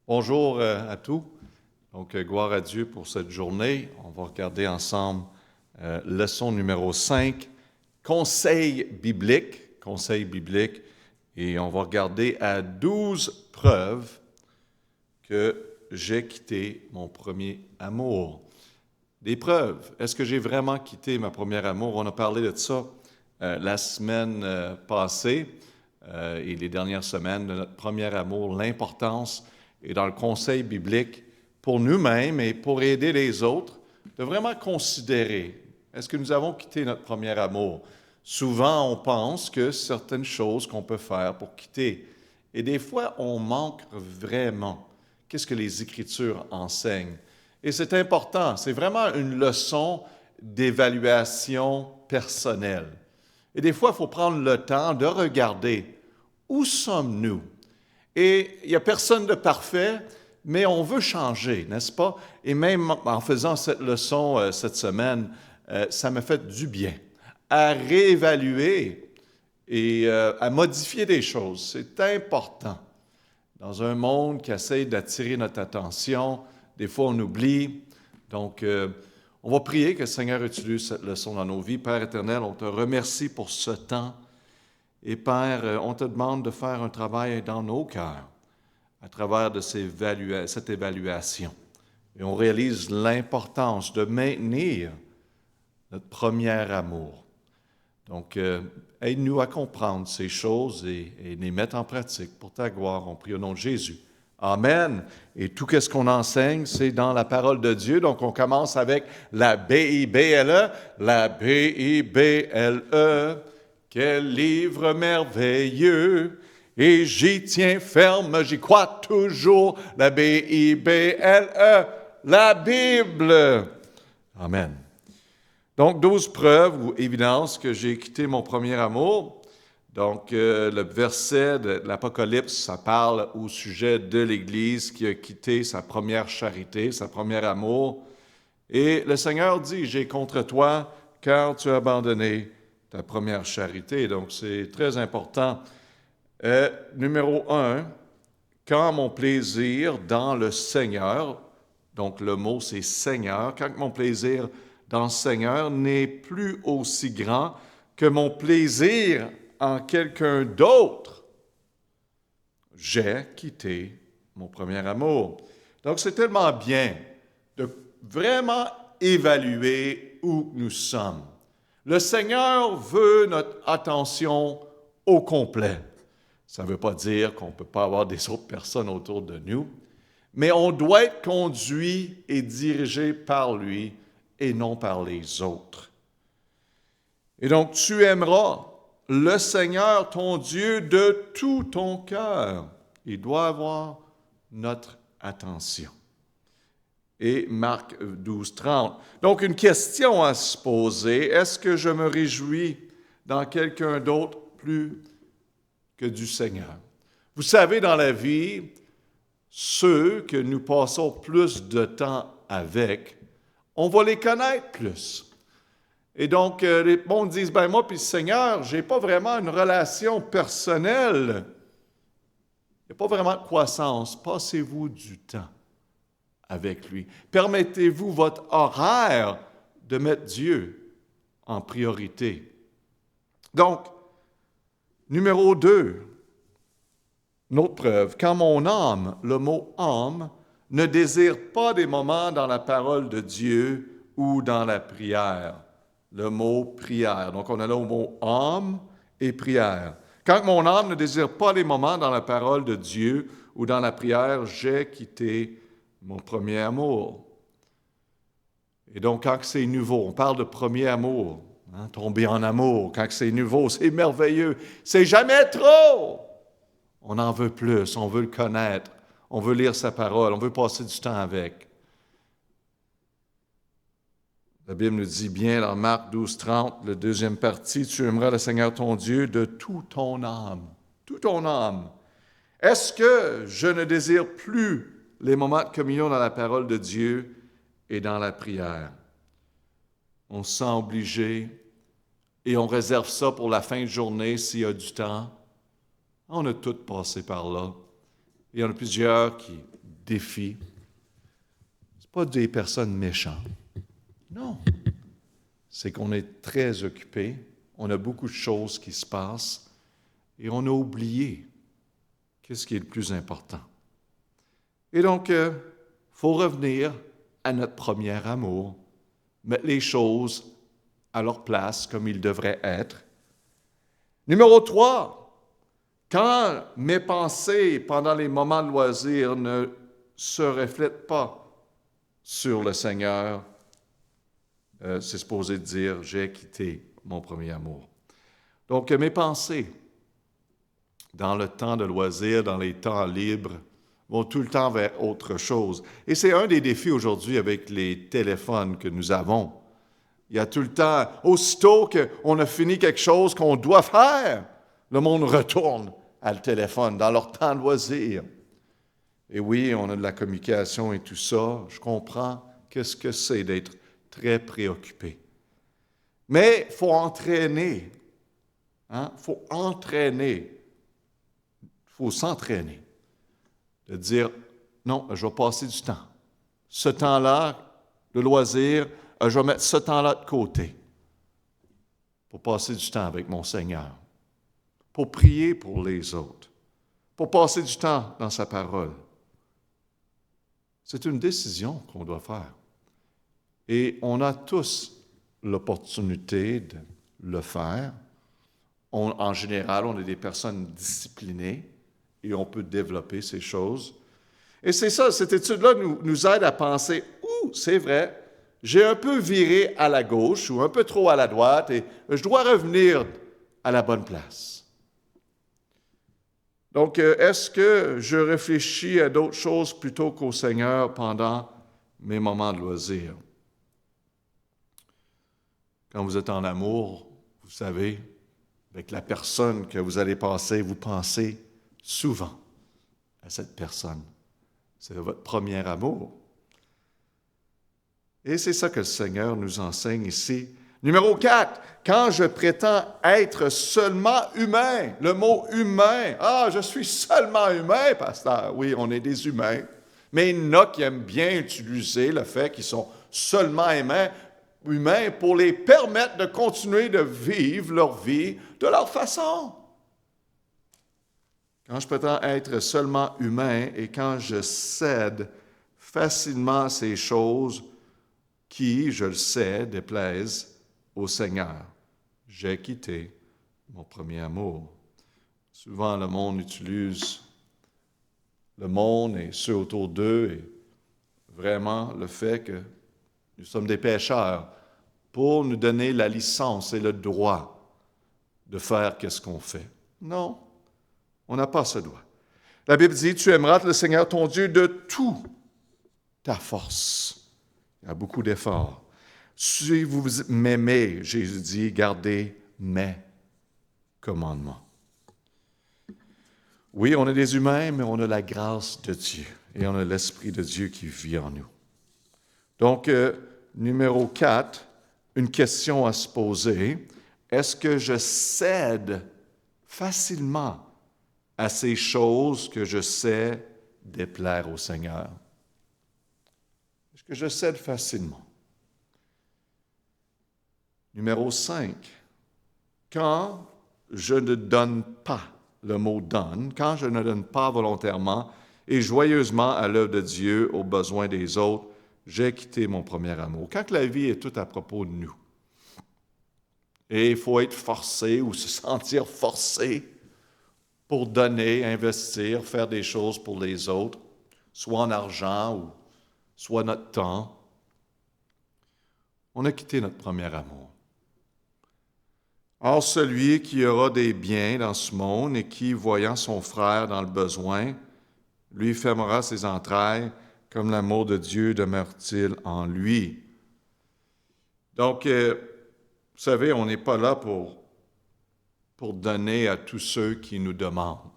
Bonjour à tous. Donc, gloire à Dieu pour cette journée. On va regarder ensemble leçon numéro 5, conseil biblique, et on va regarder à 12 preuves que j'ai quitté mon premier amour. Des preuves. Est-ce que j'ai vraiment quitté ma première amour? On a parlé de ça la semaine passée et les dernières semaines, de notre premier amour, l'importance et dans le conseil biblique pour nous-mêmes et pour aider les autres, de vraiment considérer, est-ce que nous avons quitté notre premier amour? Souvent, on pense que certaines choses qu'on peut faire pour quitter, et des fois, on manque vraiment. Qu'est-ce que les Écritures enseignent? Et c'est important, c'est vraiment une leçon d'évaluation personnelle. Et des fois, il faut prendre le temps de regarder où sommes-nous? Et il n'y a personne de parfait, mais on veut changer, n'est-ce pas? Et même en faisant cette leçon cette semaine, ça m'a fait du bien à réévaluer et à modifier des choses. C'est important. Dans un monde qui essaie d'attirer notre attention, des fois on oublie. Donc, on va prier que le Seigneur utilise cette leçon dans nos vies. Père éternel, on te remercie pour ce temps. Et Père, on te demande de faire un travail dans nos cœurs à travers de cette évaluation. Et on réalise l'importance de maintenir notre premier amour. Donc, aide-nous à comprendre ces choses et les mettre en pratique pour ta gloire. On prie au nom de Jésus. Amen. Et tout ce qu'on enseigne, c'est dans la parole de Dieu. Donc, on commence avec la Bible, la Bible. Quel livre merveilleux! Et j'y tiens ferme, j'y crois toujours, la Bible, la Bible. Amen. Donc, 12 preuves ou évidences que j'ai quitté mon premier amour. Donc, le verset de l'Apocalypse, ça parle au sujet de l'Église qui a quitté sa première charité, sa première amour. Et le Seigneur dit, j'ai contre toi, car tu as abandonné ta première charité. Donc, c'est très important. Numéro 1, quand mon plaisir dans le Seigneur, donc le mot c'est Seigneur, quand mon plaisir dans le Seigneur n'est plus aussi grand que mon plaisir en quelqu'un d'autre, j'ai quitté mon premier amour. Donc, c'est tellement bien de vraiment évaluer où nous sommes. Le Seigneur veut notre attention au complet. Ça ne veut pas dire qu'on ne peut pas avoir des autres personnes autour de nous, mais on doit être conduit et dirigé par lui et non par les autres. Et donc, tu aimeras le Seigneur, ton Dieu, de tout ton cœur. Il doit avoir notre attention. Et Marc 12, 30. Donc, une question à se poser, est-ce que je me réjouis dans quelqu'un d'autre plus que du Seigneur? Vous savez, dans la vie, ceux que nous passons plus de temps avec, on va les connaître plus. Et donc, les gens disent, ben moi puis le Seigneur, je n'ai pas vraiment une relation personnelle. Il n'y a pas vraiment de croissance. Passez-vous du temps avec lui. Permettez-vous votre horaire de mettre Dieu en priorité. Donc, numéro 2, une autre preuve. Quand mon âme, le mot âme, ne désire pas des moments dans la parole de Dieu ou dans la prière. Le mot prière. Donc, on a là le mot âme et prière. Quand mon âme ne désire pas les moments dans la parole de Dieu ou dans la prière, j'ai quitté mon premier amour. Et donc, quand c'est nouveau, on parle de premier amour, tomber en amour, quand c'est nouveau, c'est merveilleux. C'est jamais trop! On en veut plus, on veut le connaître, on veut lire sa parole, on veut passer du temps avec. La Bible nous dit bien dans Marc 12, 30, la deuxième partie, tu aimeras le Seigneur ton Dieu de toute ton âme. Toute ton âme. Est-ce que je ne désire plus les moments de communion dans la parole de Dieu et dans la prière? On se sent obligé et on réserve ça pour la fin de journée s'il y a du temps. On a tous passé par là. Il y en a plusieurs qui défis, ce n'est pas des personnes méchantes. Non. C'est qu'on est très occupé, on a beaucoup de choses qui se passent et on a oublié qu'est-ce qui est le plus important. Et donc, il faut revenir à notre premier amour, mettre les choses à leur place comme ils devraient être. Numéro 3, quand mes pensées pendant les moments de loisir ne se reflètent pas sur le Seigneur, c'est supposé dire « j'ai quitté mon premier amour ». Donc, mes pensées dans le temps de loisir, dans les temps libres, vont tout le temps vers autre chose. Et c'est un des défis aujourd'hui avec les téléphones que nous avons. Il y a tout le temps, aussitôt qu'on a fini quelque chose qu'on doit faire, le monde retourne à le téléphone dans leur temps de loisir. Et oui, on a de la communication et tout ça. Je comprends qu'est-ce que c'est d'être très préoccupé. Mais il faut entraîner. Il faut entraîner. Il faut s'entraîner. De dire, non, je vais passer du temps. Ce temps-là, le loisir, je vais mettre ce temps-là de côté pour passer du temps avec mon Seigneur, pour prier pour les autres, pour passer du temps dans sa parole. C'est une décision qu'on doit faire. Et on a tous l'opportunité de le faire. En général, on est des personnes disciplinées et on peut développer ces choses. Et c'est ça, cette étude-là nous aide à penser, c'est vrai, j'ai un peu viré à la gauche ou un peu trop à la droite et je dois revenir à la bonne place. Donc, est-ce que je réfléchis à d'autres choses plutôt qu'au Seigneur pendant mes moments de loisir? Quand vous êtes en amour, vous savez, avec la personne que vous allez passer, vous pensez souvent à cette personne. C'est votre premier amour. Et c'est ça que le Seigneur nous enseigne ici. Numéro 4, quand je prétends être seulement humain, le mot humain, je suis seulement humain, pasteur. Oui, on est des humains. Mais il y en a qui aiment bien utiliser le fait qu'ils sont seulement humains pour les permettre de continuer de vivre leur vie de leur façon. Quand je prétends être seulement humain et quand je cède facilement à ces choses qui, je le sais, déplaisent au Seigneur, j'ai quitté mon premier amour. Souvent, le monde utilise le monde et ceux autour d'eux et vraiment le fait que nous sommes des pécheurs pour nous donner la licence et le droit de faire ce qu'on fait. Non, on n'a pas ce droit. La Bible dit, tu aimeras le Seigneur ton Dieu de toute ta force. Il y a beaucoup d'efforts. Si vous m'aimez, Jésus dit, gardez mes commandements. Oui, on est des humains, mais on a la grâce de Dieu et on a l'Esprit de Dieu qui vit en nous. Donc, numéro 4, une question à se poser. Est-ce que je cède facilement à ces choses que je sais déplaire au Seigneur? Est-ce que je cède facilement? Numéro 5, quand je ne donne pas, le mot « donne », quand je ne donne pas volontairement et joyeusement à l'œuvre de Dieu aux besoins des autres, j'ai quitté mon premier amour. Quand la vie est toute à propos de nous, et il faut être forcé ou se sentir forcé pour donner, investir, faire des choses pour les autres, soit en argent ou soit notre temps, on a quitté notre premier amour. Or, celui qui aura des biens dans ce monde et qui, voyant son frère dans le besoin, lui fermera ses entrailles, comme l'amour de Dieu demeure-t-il en lui. Donc, vous savez, on n'est pas là pour donner à tous ceux qui nous demandent.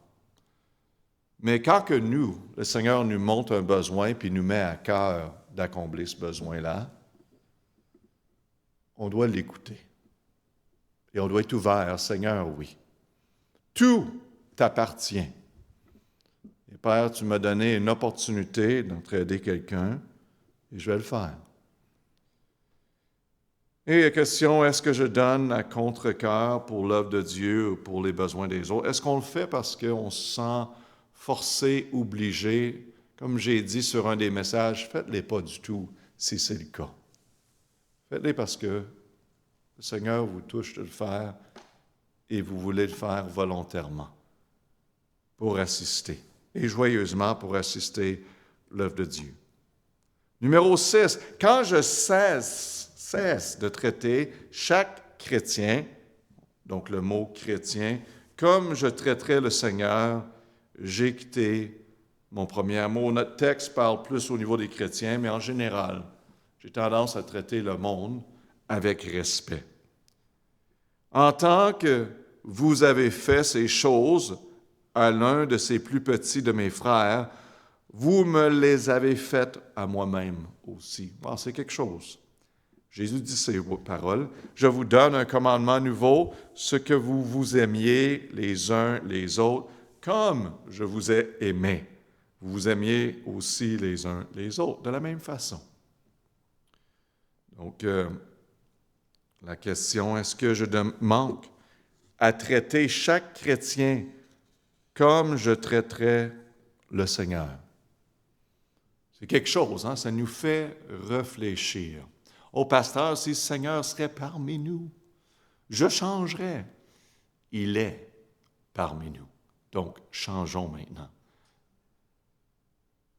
Mais quand que nous, le Seigneur nous montre un besoin puis nous met à cœur d'accomplir ce besoin-là, on doit l'écouter. Et on doit être ouvert, Seigneur, oui. Tout t'appartient. Et Père, tu m'as donné une opportunité d'entraider quelqu'un et je vais le faire. Et la question, est-ce que je donne à contre-cœur pour l'œuvre de Dieu ou pour les besoins des autres? Est-ce qu'on le fait parce qu'on se sent forcé, obligé? Comme j'ai dit sur un des messages, faites-les pas du tout si c'est le cas. Faites-les parce que le Seigneur vous touche de le faire et vous voulez le faire volontairement pour assister, et joyeusement pour assister l'œuvre de Dieu. Numéro 6, quand je cesse de traiter chaque chrétien, donc le mot chrétien, comme je traiterais le Seigneur, j'ai quitté mon premier amour. Notre texte parle plus au niveau des chrétiens, mais en général, j'ai tendance à traiter le monde avec respect. En tant que vous avez fait ces choses à l'un de ces plus petits de mes frères, vous me les avez faites à moi-même aussi. Bon, c'est quelque chose. Jésus dit ces paroles. Je vous donne un commandement nouveau, ce que vous vous aimiez les uns les autres, comme je vous ai aimé. Vous vous aimiez aussi les uns les autres, de la même façon. Donc, la question, est-ce que je manque à traiter chaque chrétien comme je traiterais le Seigneur? C'est quelque chose, hein? Ça nous fait réfléchir. Oh, pasteur, si le Seigneur serait parmi nous, je changerais. Il est parmi nous. Donc, changeons maintenant.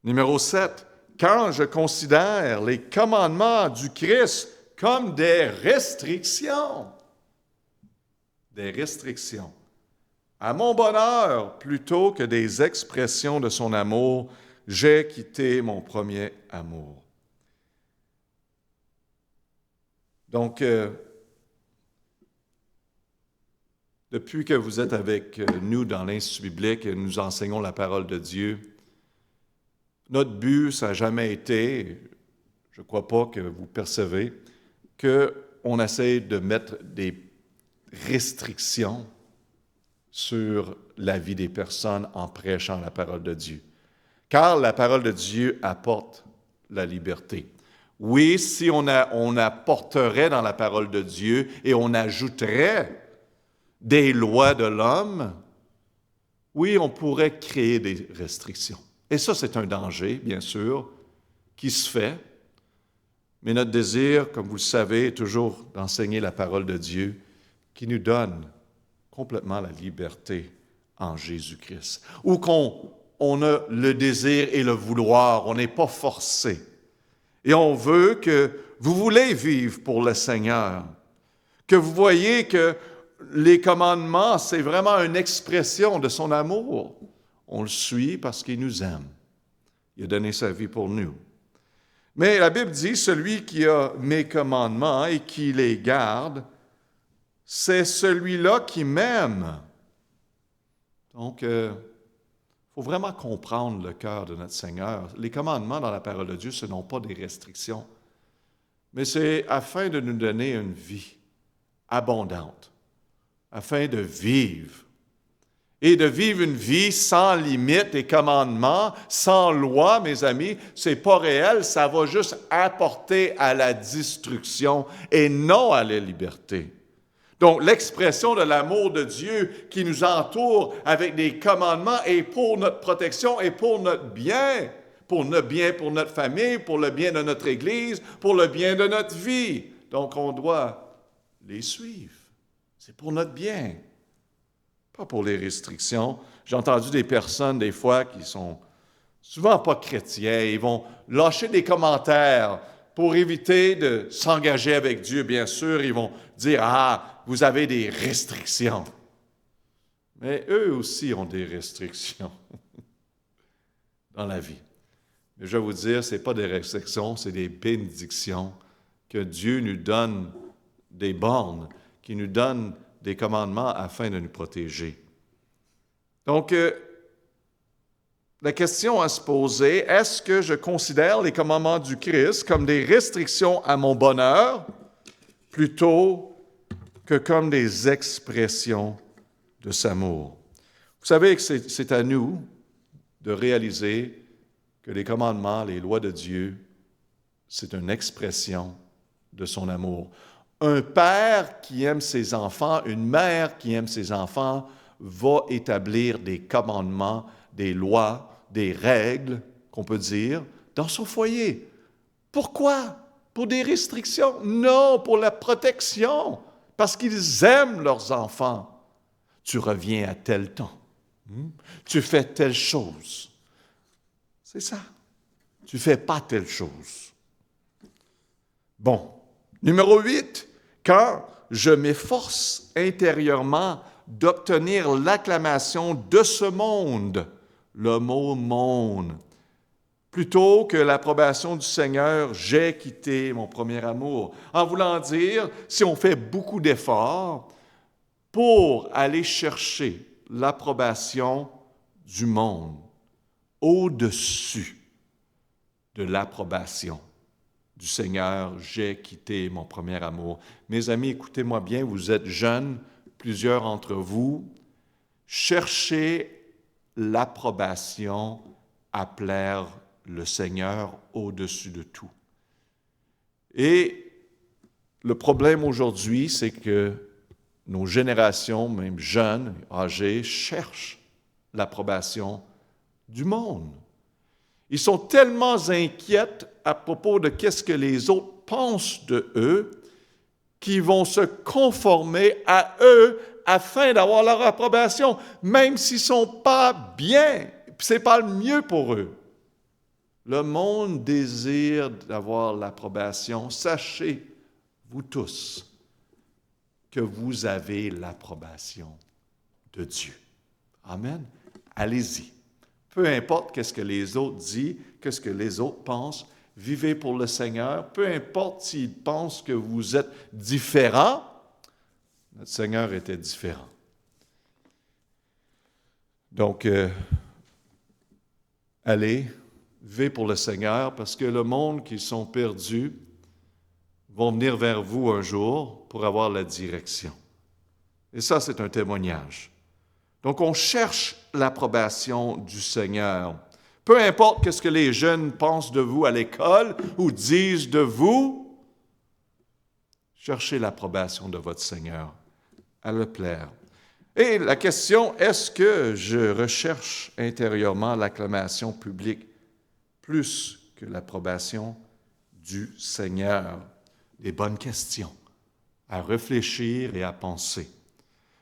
Numéro 7. Quand je considère les commandements du Christ comme des restrictions, à mon bonheur plutôt que des expressions de son amour, j'ai quitté mon premier amour. Donc, depuis que vous êtes avec nous dans l'Institut biblique et nous enseignons la parole de Dieu, notre but, ça n'a jamais été, je ne crois pas que vous percevez, qu'on essaie de mettre des restrictions sur la vie des personnes en prêchant la parole de Dieu. Car la parole de Dieu apporte la liberté. Oui, si on apporterait dans la parole de Dieu et on ajouterait des lois de l'homme, oui, on pourrait créer des restrictions. Et ça, c'est un danger, bien sûr, qui se fait. Mais notre désir, comme vous le savez, est toujours d'enseigner la parole de Dieu qui nous donne complètement la liberté en Jésus-Christ. Ou qu'on a le désir et le vouloir, on n'est pas forcé. Et on veut que vous voulez vivre pour le Seigneur, que vous voyez que les commandements, c'est vraiment une expression de son amour. On le suit parce qu'il nous aime. Il a donné sa vie pour nous. Mais la Bible dit, celui qui a mes commandements et qui les garde, c'est celui-là qui m'aime. Donc, il faut vraiment comprendre le cœur de notre Seigneur. Les commandements dans la parole de Dieu, ce ne sont pas des restrictions, mais c'est afin de nous donner une vie abondante, afin de vivre. Et de vivre une vie sans limites et commandements, sans loi, mes amis, c'est pas réel, ça va juste apporter à la destruction et non à la liberté. Donc, l'expression de l'amour de Dieu qui nous entoure avec des commandements est pour notre protection et pour notre bien, pour notre famille, pour le bien de notre Église, pour le bien de notre vie. Donc, on doit les suivre. C'est pour notre bien, pas pour les restrictions. J'ai entendu des personnes, des fois, qui sont souvent pas chrétiens. Ils vont lâcher des commentaires pour éviter de s'engager avec Dieu, bien sûr. Ils vont dire « Ah, vous avez des restrictions. » Mais eux aussi ont des restrictions dans la vie. Mais je vais vous dire, ce n'est pas des restrictions, c'est des bénédictions que Dieu nous donne des bornes, qui nous donne des commandements afin de nous protéger. Donc, la question à se poser, est-ce que je considère les commandements du Christ comme des restrictions à mon bonheur plutôt que comme des expressions de son amour? Vous savez que c'est à nous de réaliser que les commandements, les lois de Dieu, c'est une expression de son amour. Un père qui aime ses enfants, une mère qui aime ses enfants, va établir des commandements, des lois, des règles, qu'on peut dire, dans son foyer. Pourquoi? Pour des restrictions? Non, pour la protection, parce qu'ils aiment leurs enfants. Tu reviens à tel temps. Tu fais telle chose. C'est ça. Tu ne fais pas telle chose. Bon. Numéro 8, quand je m'efforce intérieurement d'obtenir l'acclamation de ce monde, le mot « monde », plutôt que l'approbation du Seigneur, j'ai quitté mon premier amour. En voulant dire, si on fait beaucoup d'efforts pour aller chercher l'approbation du monde au-dessus de l'approbation du Seigneur, j'ai quitté mon premier amour. Mes amis, écoutez-moi bien, vous êtes jeunes, plusieurs d'entre vous, cherchez l'approbation à plaire le Seigneur au-dessus de tout. Et le problème aujourd'hui, c'est que nos générations, même jeunes, âgées, cherchent l'approbation du monde. Ils sont tellement inquiets à propos de qu'est-ce que les autres pensent de eux qu'ils vont se conformer à eux afin d'avoir leur approbation, même s'ils ne sont pas bien. Ce n'est pas le mieux pour eux. Le monde désire d'avoir l'approbation. Sachez, vous tous, que vous avez l'approbation de Dieu. Amen. Allez-y. Peu importe qu'est-ce que les autres disent, qu'est-ce que les autres pensent, vivez pour le Seigneur. Peu importe s'ils pensent que vous êtes différent, notre Seigneur était différent. Donc, allez, vivez pour le Seigneur, parce que le monde qui sont perdus vont venir vers vous un jour pour avoir la direction. Et ça, c'est un témoignage. Donc, on cherche l'approbation du Seigneur. Peu importe ce que les jeunes pensent de vous à l'école ou disent de vous, cherchez l'approbation de votre Seigneur, à le plaire. Et la question, est-ce que je recherche intérieurement l'acclamation publique plus que l'approbation du Seigneur? Des bonnes questions à réfléchir et à penser.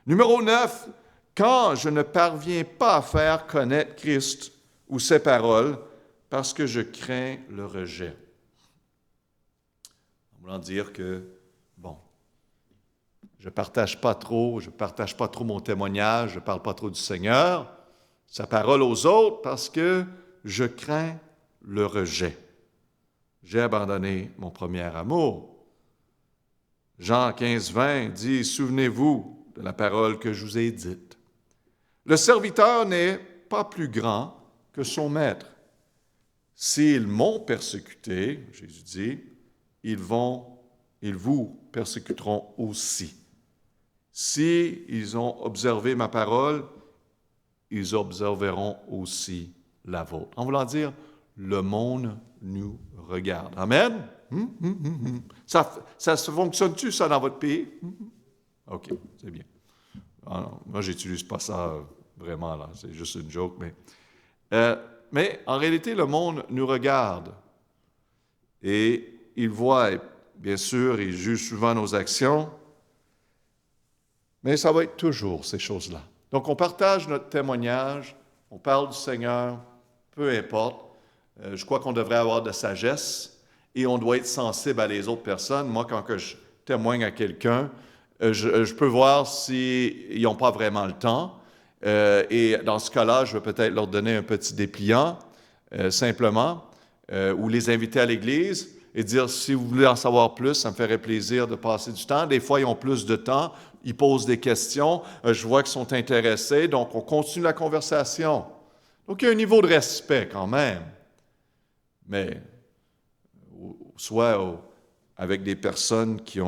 Numéro 9, quand je ne parviens pas à faire connaître Christ ou ses paroles parce que je crains le rejet. En voulant dire que, je ne partage pas trop mon témoignage, je ne parle pas trop du Seigneur, sa parole aux autres parce que je crains le rejet. J'ai abandonné mon premier amour. Jean 15, 20 dit « Souvenez-vous de la parole que je vous ai dite. Le serviteur n'est pas plus grand que son maître. S'ils m'ont persécuté, Jésus dit, ils vous persécuteront aussi. S'ils ont observé ma parole, ils observeront aussi la vôtre. » En voulant dire, le monde nous regarde. Amen? Ça se fonctionne-tu, ça, dans votre pays? OK, c'est bien. Ah non, moi, je n'utilise pas ça vraiment, là. C'est juste une joke, mais en réalité, le monde nous regarde. Et il voit, bien sûr, il juge souvent nos actions, mais ça va être toujours ces choses-là. Donc, on partage notre témoignage, on parle du Seigneur, peu importe. Je crois qu'on devrait avoir de la sagesse et on doit être sensible à les autres personnes. Moi, quand je témoigne à quelqu'un, je peux voir s'ils n'ont pas vraiment le temps. Et dans ce cas-là, je vais peut-être leur donner un petit dépliant, simplement, ou les inviter à l'église et dire, si vous voulez en savoir plus, ça me ferait plaisir de passer du temps. Des fois, ils ont plus de temps, ils posent des questions, je vois qu'ils sont intéressés, donc on continue la conversation. Donc, il y a un niveau de respect quand même. Mais, soit avec des personnes qui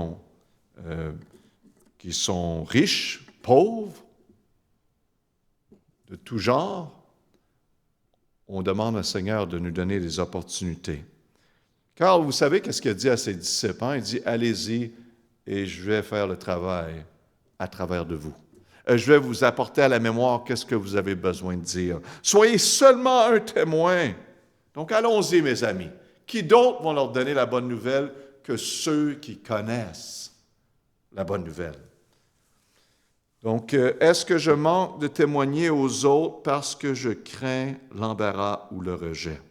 sont riches, pauvres, de tout genre, on demande au Seigneur de nous donner des opportunités. Car vous savez qu'est-ce qu'il a dit à ses disciples? Il dit, allez-y et je vais faire le travail à travers de vous. Je vais vous apporter à la mémoire qu'est-ce que vous avez besoin de dire. Soyez seulement un témoin. Donc allons-y, mes amis. Qui d'autres vont leur donner la bonne nouvelle que ceux qui connaissent la bonne nouvelle? Donc, est-ce que je manque de témoigner aux autres parce que je crains l'embarras ou le rejet?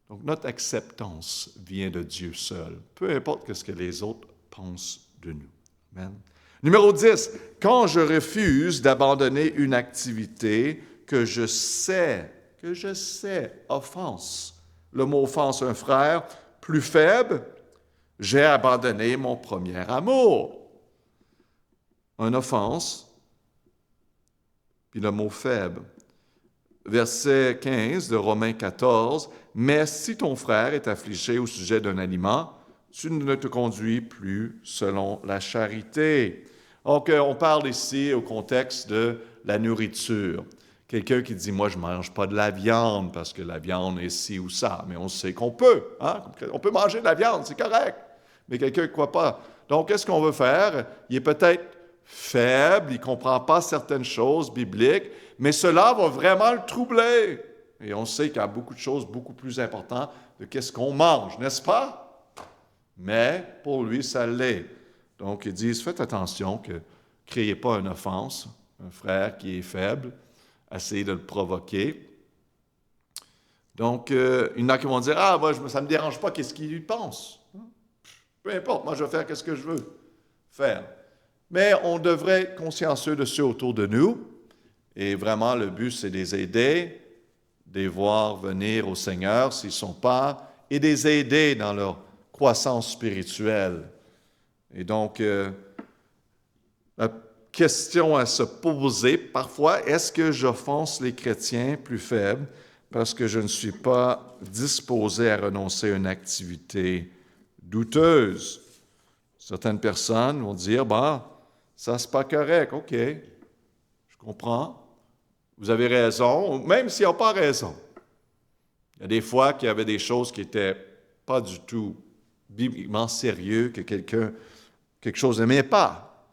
Donc, notre acceptance vient de Dieu seul, peu importe ce que les autres pensent de nous. Amen. Numéro 10, quand je refuse d'abandonner une activité que je sais offense. Le mot offense, un frère plus faible, j'ai abandonné mon premier amour. Une offense, puis le mot faible. Verset 15 de Romains 14, « Mais si ton frère est affligé au sujet d'un aliment, tu ne te conduis plus selon la charité. » Donc, on parle ici au contexte de la nourriture. Quelqu'un qui dit, « Moi, je ne mange pas de la viande parce que la viande est ci ou ça. » Mais on sait qu'on peut. Hein? On peut manger de la viande, c'est correct. Mais quelqu'un ne croit pas. Donc, qu'est-ce qu'on veut faire? Il est peut-être faible, il ne comprend pas certaines choses bibliques, mais cela va vraiment le troubler. Et on sait qu'il y a beaucoup de choses beaucoup plus importantes de qu'est-ce qu'on mange, n'est-ce pas? Mais pour lui, ça l'est. Donc, ils disent, faites attention que ne créez pas une offense, un frère qui est faible, essayez de le provoquer. Donc, il y en a qui vont dire, ah, moi, ça ne me dérange pas, qu'est-ce qu'il pense? Peu importe, moi, je vais faire ce que je veux faire. Mais on devrait être consciencieux de ceux autour de nous. Et vraiment, le but, c'est de les aider, de les voir venir au Seigneur s'ils ne sont pas, et de les aider dans leur croissance spirituelle. Et donc, la question à se poser parfois, est-ce que j'offense les chrétiens plus faibles parce que je ne suis pas disposé à renoncer à une activité douteuse? Certaines personnes vont dire, ça, c'est pas correct. OK, je comprends. Vous avez raison, même s'ils n'ont pas raison. Il y a des fois qu'il y avait des choses qui n'étaient pas du tout bibliquement sérieux, que quelque chose n'aimait pas.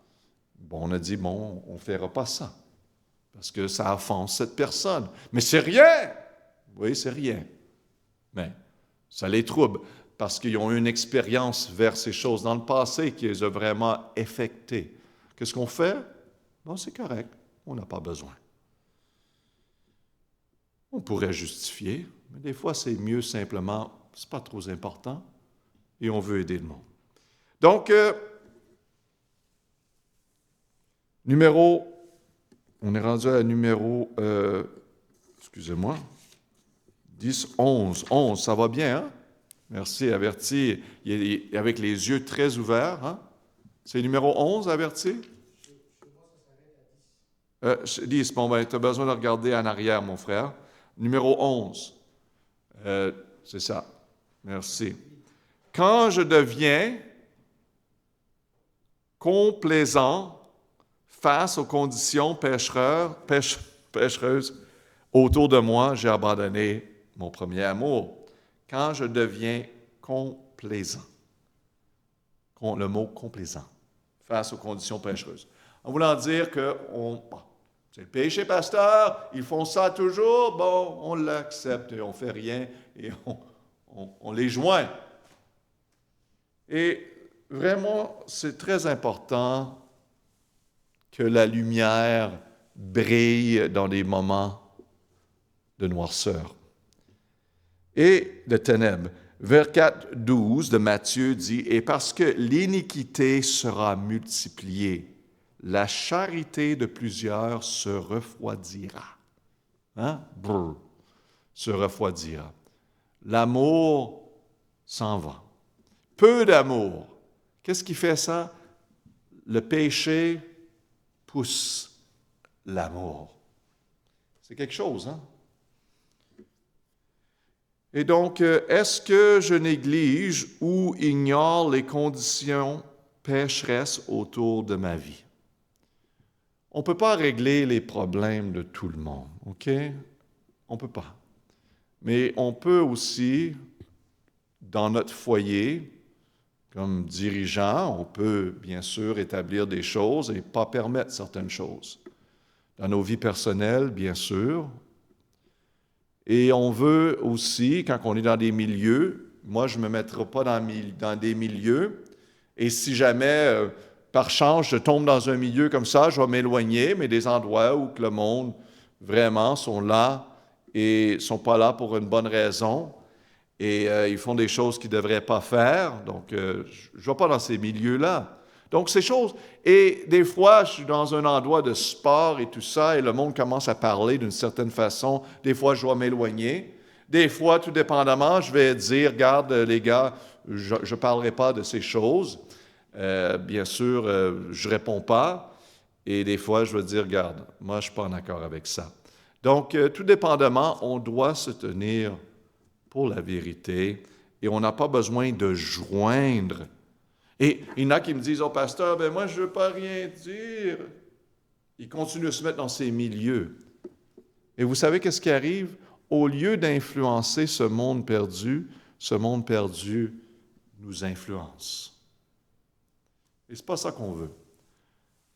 Bon, on a dit, on ne fera pas ça, parce que ça offense cette personne. Mais c'est rien! Oui, c'est rien. Mais ça les trouble, parce qu'ils ont eu une expérience vers ces choses dans le passé qui les a vraiment affectés. Qu'est-ce qu'on fait? Bon, c'est correct, on n'a pas besoin. On pourrait justifier, mais des fois, c'est mieux simplement, c'est pas trop important, et on veut aider le monde. Donc, on est rendu à numéro, excusez-moi, 10, 11. 11, ça va bien, hein? Merci, averti, avec les yeux très ouverts, hein? C'est numéro 11, averti? 10, bon, tu as besoin de regarder en arrière, mon frère. Numéro 11. C'est ça. Merci. Quand je deviens complaisant face aux conditions péchereuses autour de moi, j'ai abandonné mon premier amour. Quand je deviens complaisant. Le mot complaisant. Face aux conditions péchereuses. En voulant dire que c'est le péché, pasteur, ils font ça toujours, bon, on l'accepte et on ne fait rien et on les joint. Et vraiment, c'est très important que la lumière brille dans des moments de noirceur et de ténèbres. Vers 4, 12 de Matthieu dit, « Et parce que l'iniquité sera multipliée, la charité de plusieurs se refroidira. » Hein? Brr, se refroidira. L'amour s'en va. Peu d'amour. Qu'est-ce qui fait ça? Le péché pousse l'amour. C'est quelque chose, hein? Et donc, est-ce que je néglige ou ignore les conditions pécheresses autour de ma vie? On ne peut pas régler les problèmes de tout le monde, OK? On ne peut pas. Mais on peut aussi, dans notre foyer, comme dirigeant, on peut bien sûr établir des choses et pas permettre certaines choses. Dans nos vies personnelles, bien sûr. Et on veut aussi, quand on est dans des milieux, moi je ne me mettrai pas dans des milieux, et si jamais, par chance, je tombe dans un milieu comme ça, je vais m'éloigner, mais des endroits où que le monde vraiment sont là et ne sont pas là pour une bonne raison, et ils font des choses qu'ils ne devraient pas faire, donc je ne vais pas dans ces milieux-là. Donc ces choses, et des fois je suis dans un endroit de sport et tout ça, et le monde commence à parler d'une certaine façon, des fois je dois m'éloigner, des fois tout dépendamment, je vais dire, regarde les gars, je ne parlerai pas de ces choses, bien sûr je ne réponds pas, et des fois je vais dire, regarde, moi je ne suis pas en accord avec ça. Donc tout dépendamment, on doit se tenir pour la vérité, et on n'a pas besoin de joindre. Et il y en a qui me disent, « Oh, pasteur, ben moi, je ne veux pas rien dire. » Ils continuent de se mettre dans ces milieux. Et vous savez qu'est-ce qui arrive? Au lieu d'influencer ce monde perdu nous influence. Et ce n'est pas ça qu'on veut.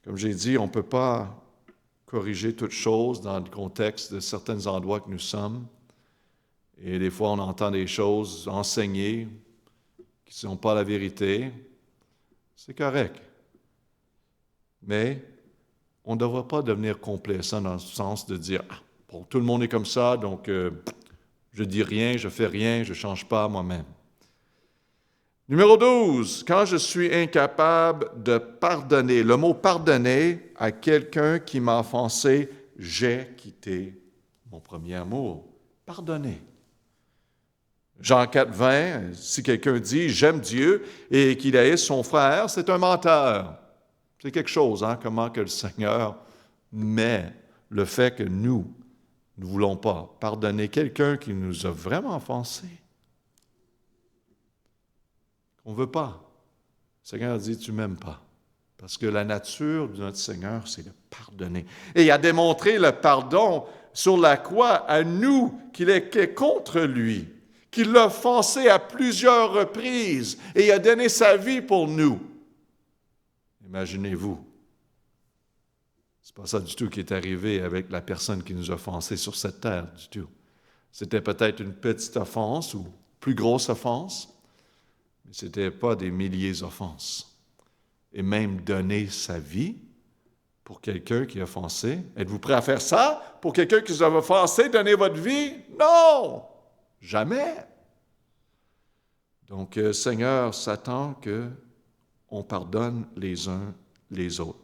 Comme j'ai dit, on ne peut pas corriger toutes choses dans le contexte de certains endroits que nous sommes. Et des fois, on entend des choses enseignées qui ne sont pas la vérité. C'est correct. Mais on ne devrait pas devenir complaisant dans le sens de dire « Ah, bon, tout le monde est comme ça, donc je ne dis rien, je ne fais rien, je ne change pas moi-même. » Numéro 12, quand je suis incapable de pardonner, le mot « pardonner » à quelqu'un qui m'a offensé, j'ai quitté mon premier amour. Pardonner. Jean 4, 20, si quelqu'un dit « j'aime Dieu » et qu'il haïsse son frère, c'est un menteur. C'est quelque chose, hein, comment que le Seigneur met le fait que nous ne voulons pas pardonner quelqu'un qui nous a vraiment offensés. On ne veut pas. Le Seigneur dit « tu ne m'aimes pas ». Parce que la nature de notre Seigneur, c'est de pardonner. Et il a démontré le pardon sur la croix à nous qu'il est contre lui, qu'il l'a offensé à plusieurs reprises et il a donné sa vie pour nous. Imaginez-vous. Ce n'est pas ça du tout qui est arrivé avec la personne qui nous a offensés sur cette terre, du tout. C'était peut-être une petite offense ou plus grosse offense, mais ce n'était pas des milliers d'offenses. Et même donner sa vie pour quelqu'un qui a offensé. Êtes-vous prêt à faire ça? Pour quelqu'un qui vous a offensé, donner votre vie? Non! Jamais. Donc, Seigneur s'attend qu'on pardonne les uns les autres.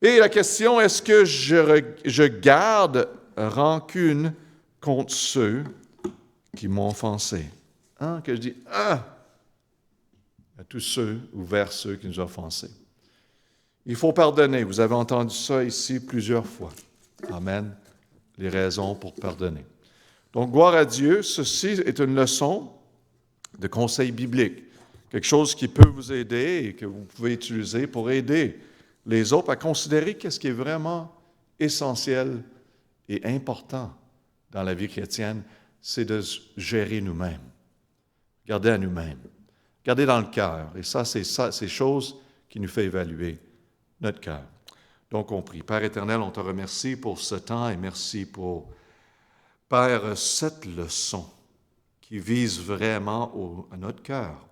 Et la question, est-ce que je garde rancune contre ceux qui m'ont offensé? Hein? Que je dis, à tous ceux ou vers ceux qui nous ont offensés. Il faut pardonner. Vous avez entendu ça ici plusieurs fois. Amen. Les raisons pour pardonner. Donc, gloire à Dieu, ceci est une leçon de conseil biblique. Quelque chose qui peut vous aider et que vous pouvez utiliser pour aider les autres à considérer qu'est-ce qui est vraiment essentiel et important dans la vie chrétienne, c'est de gérer nous-mêmes. Garder à nous-mêmes. Garder dans le cœur. Et ça, c'est choses qui nous fait évaluer notre cœur. Donc, on prie. Père éternel, on te remercie pour ce temps et merci pour, Père, cette leçon qui vise vraiment à notre cœur.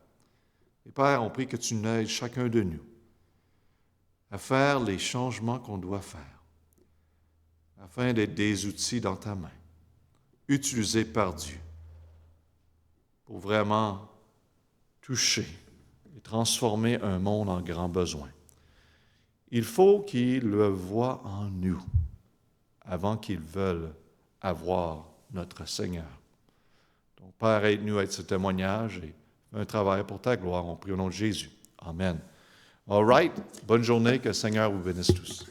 Et Père, on prie que tu nous aides chacun de nous à faire les changements qu'on doit faire, afin d'être des outils dans ta main, utilisés par Dieu, pour vraiment toucher et transformer un monde en grand besoin. Il faut qu'ils le voient en nous avant qu'ils veulent avoir notre Seigneur. Donc, Père, aide-nous à être ce témoignage et un travail pour ta gloire. On prie au nom de Jésus. Amen. All right. Bonne journée. Que le Seigneur vous bénisse tous.